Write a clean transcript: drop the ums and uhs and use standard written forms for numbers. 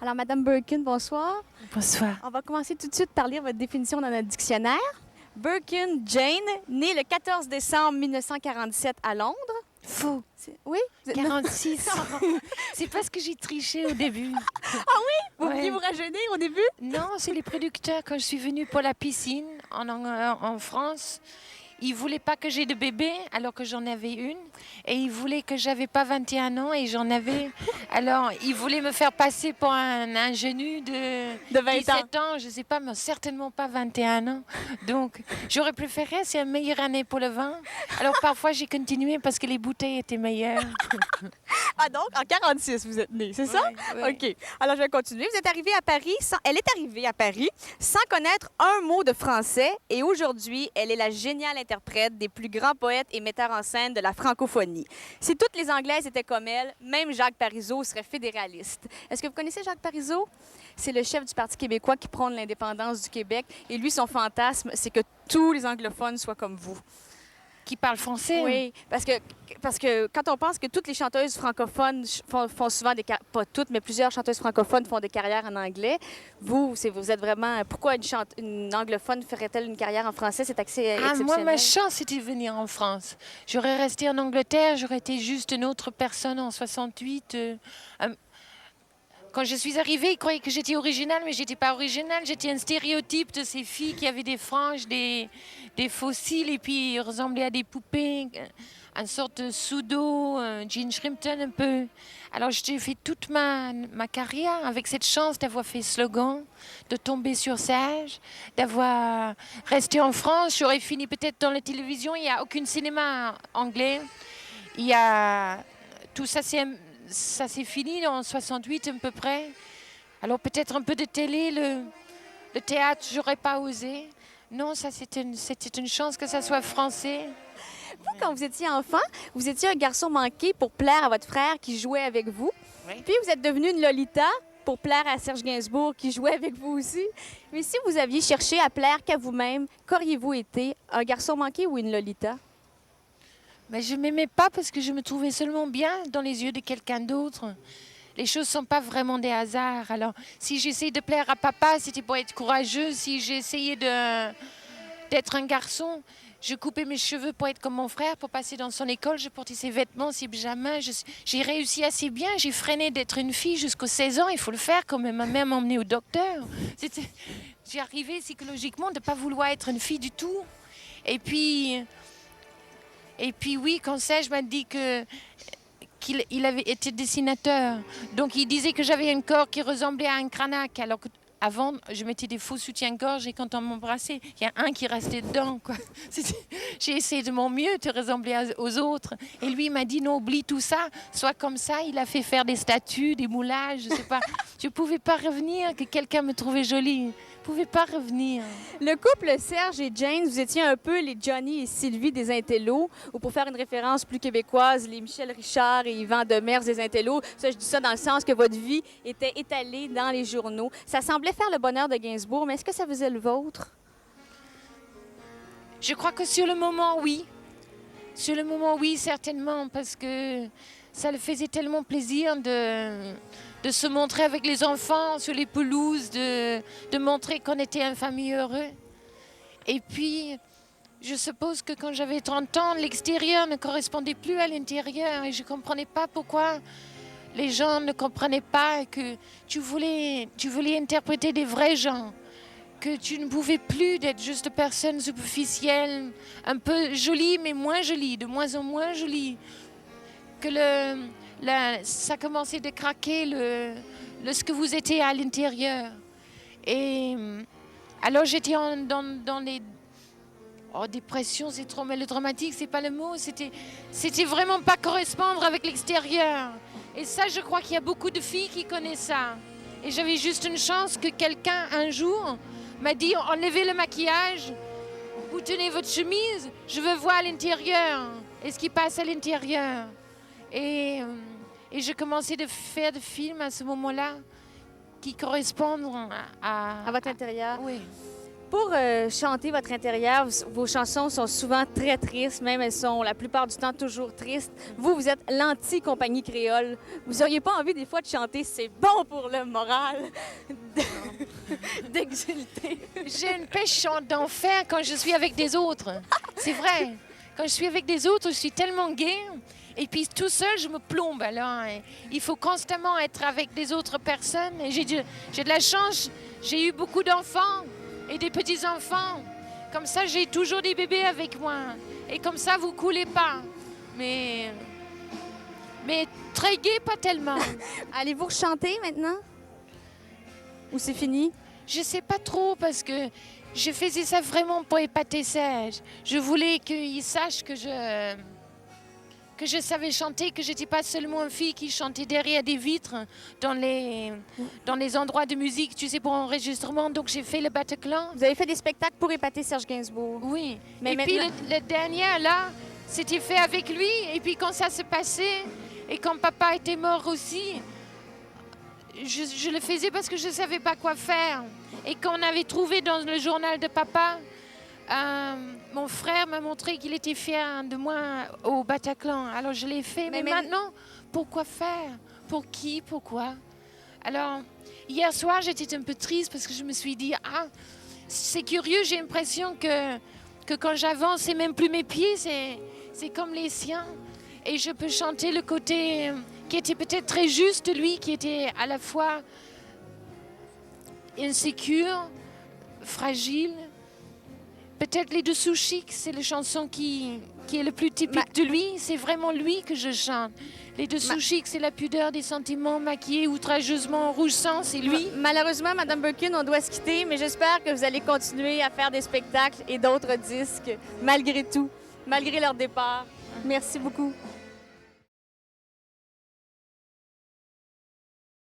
Alors, Madame Birkin, bonsoir. Bonsoir. On va commencer tout de suite par lire votre définition dans notre dictionnaire. Birkin Jane, née le 14 décembre 1947 à Londres. Faux. Oui? Vous êtes... 46. C'est parce que j'ai triché au début. Vous vouliez Ouais. vous rajeunir au début? Non, c'est les producteurs. Quand je suis venue pour la piscine en France, ils ne voulaient pas que j'ai de bébé alors que j'en avais une. Et ils voulaient que j'avais pas 21 ans et j'en avais. Alors, ils voulaient me faire passer pour un ingénu De 20 17 ans. Je ne sais pas, mais certainement pas 21 ans. Donc, j'aurais préféré, c'est une meilleure année pour le vin. Alors, parfois, j'ai continué parce que les bouteilles étaient meilleures. Ah donc, en 46, vous êtes née, c'est ça? Ouais, ouais. OK. Alors, je vais continuer. Vous êtes arrivée à Paris Elle est arrivée à Paris sans connaître un mot de français et aujourd'hui, elle est la géniale interprète des plus grands poètes et metteurs en scène de la francophonie. Si toutes les Anglaises étaient comme elle, même Jacques Parizeau serait fédéraliste. Est-ce que vous connaissez Jacques Parizeau? C'est le chef du Parti québécois qui prône l'indépendance du Québec et lui, son fantasme, c'est que tous les anglophones soient comme vous. Qui parle français. Oui, parce que quand on pense que toutes les chanteuses francophones font souvent pas toutes, mais plusieurs chanteuses francophones font des carrières en anglais, vous êtes vraiment... Pourquoi une anglophone ferait-elle une carrière en français? C'est exceptionnel. Moi, ma chance, c'était de venir en France. J'aurais resté en Angleterre, j'aurais été juste une autre personne en 68. Quand je suis arrivée, ils croyaient que j'étais originale, mais je n'étais pas originale. J'étais un stéréotype de ces filles qui avaient des franges, des fossiles, et puis ressemblaient à des poupées, une sorte de pseudo, Jean Shrimpton un peu. Alors j'ai fait toute ma carrière avec cette chance d'avoir fait slogan, de tomber sur Sage, d'avoir resté en France. J'aurais fini peut-être dans la télévision. Il n'y a aucun cinéma anglais. Il y a... Tout ça, ça s'est fini en 68 à peu près. Alors peut-être un peu de télé, le théâtre, j'aurais pas osé. Non, ça c'était une chance que ça soit français. Vous, quand vous étiez enfant, vous étiez un garçon manqué pour plaire à votre frère qui jouait avec vous. Oui. Puis vous êtes devenu une Lolita pour plaire à Serge Gainsbourg qui jouait avec vous aussi. Mais si vous aviez cherché à plaire qu'à vous-même, qu'auriez-vous été, un garçon manqué ou une Lolita? Mais je m'aimais pas parce que je me trouvais seulement bien dans les yeux de quelqu'un d'autre. Les choses ne sont pas vraiment des hasards. Alors, si j'essayais de plaire à papa, c'était pour être courageuse. Si j'essayais d'être un garçon, je coupais mes cheveux pour être comme mon frère, pour passer dans son école. Je portais ses vêtements, ses pyjamas. J'ai réussi assez bien. J'ai freiné d'être une fille jusqu'aux 16 ans. Il faut le faire quand même. Ma mère m'a emmenée au docteur. J'ai arrivé psychologiquement de ne pas vouloir être une fille du tout. Et puis oui, quand Serge m'a dit qu'il avait été dessinateur. Donc il disait que j'avais un corps qui ressemblait à un cranaque. Alors qu'avant, je mettais des faux soutiens-gorge et quand on m'embrassait, il y a un qui restait dedans, quoi. J'ai essayé de mon mieux de ressembler aux autres. Et lui, il m'a dit, non, oublie tout ça, sois comme ça. Il a fait faire des statues, des moulages, je sais pas. Je ne pouvais pas revenir, que quelqu'un me trouvait jolie. Je ne pouvais pas revenir. Le couple Serge et Jane, vous étiez un peu les Johnny et Sylvie des Intellos, ou pour faire une référence plus québécoise, les Michel Richard et Yvan Demers des Intellos. Ça, je dis ça dans le sens que votre vie était étalée dans les journaux. Ça semblait faire le bonheur de Gainsbourg, mais est-ce que ça faisait le vôtre? Je crois que sur le moment, oui. Sur le moment, oui, certainement, parce que ça le faisait tellement plaisir de se montrer avec les enfants sur les pelouses, de montrer qu'on était une famille heureuse. Et puis, je suppose que quand j'avais 30 ans, l'extérieur ne correspondait plus à l'intérieur et je ne comprenais pas pourquoi les gens ne comprenaient pas que tu voulais interpréter des vrais gens, que tu ne pouvais plus d'être juste personne superficielle, un peu jolie mais moins jolie, de moins en moins jolie, que ça commençait de craquer ce que vous étiez à l'intérieur. Et alors j'étais dans les... Oh, dépression, c'est trop mélodramatique, c'est pas le mot. C'était vraiment pas correspondre avec l'extérieur. Et ça, je crois qu'il y a beaucoup de filles qui connaissent ça. Et j'avais juste une chance que quelqu'un, un jour, m'a dit « Enlevez le maquillage, vous tenez votre chemise, je veux voir l'intérieur. Et ce qui passe à l'intérieur. » Et je commençais de faire des films à ce moment-là qui correspondent À votre intérieur? Oui. Pour chanter votre intérieur, vos chansons sont souvent très tristes, même elles sont la plupart du temps toujours tristes. Vous êtes l'anti-compagnie créole. Vous auriez pas envie des fois de chanter c'est bon pour le moral, d'exulter? J'ai une pêche d'enfer quand je suis avec des autres. C'est vrai. Quand je suis avec des autres, je suis tellement gaie. Et puis tout seul, je me plombe. Alors, il faut constamment être avec des autres personnes. Et j'ai de la chance. J'ai eu beaucoup d'enfants et des petits-enfants. Comme ça, j'ai toujours des bébés avec moi. Et comme ça, vous coulez pas. Mais très gai, pas tellement. Allez-vous chanter maintenant? Ou c'est fini? Je sais pas trop parce que je faisais ça vraiment pour épater Serge. Je voulais qu'il sache que je savais chanter, que je n'étais pas seulement une fille qui chantait derrière des vitres dans les endroits de musique, tu sais, pour enregistrement. Donc j'ai fait le Bataclan. Vous avez fait des spectacles pour épater Serge Gainsbourg? Oui. Mais et puis le dernier, là, c'était fait avec lui. Et puis quand ça se passait, et quand papa était mort aussi, je le faisais parce que je ne savais pas quoi faire. Et quand on avait trouvé dans le journal de papa, mon frère m'a montré qu'il était fier de moi au Bataclan. Alors je l'ai fait. Mais maintenant, pourquoi faire? Pour qui? Pourquoi? Alors, hier soir, j'étais un peu triste parce que je me suis dit, c'est curieux, j'ai l'impression que quand j'avance, c'est même plus mes pieds, c'est comme les siens. Et je peux chanter le côté qui était peut-être très juste de lui, qui était à la fois insécure, fragile. Peut-être les Dessous Chics, c'est la chanson qui est le plus typique de lui. C'est vraiment lui que je chante. Les Dessous Chics, c'est la pudeur des sentiments maquillés outrageusement en rouge sang, c'est lui. Malheureusement, Madame Birkin, on doit se quitter, mais j'espère que vous allez continuer à faire des spectacles et d'autres disques, malgré tout, malgré leur départ. Merci beaucoup.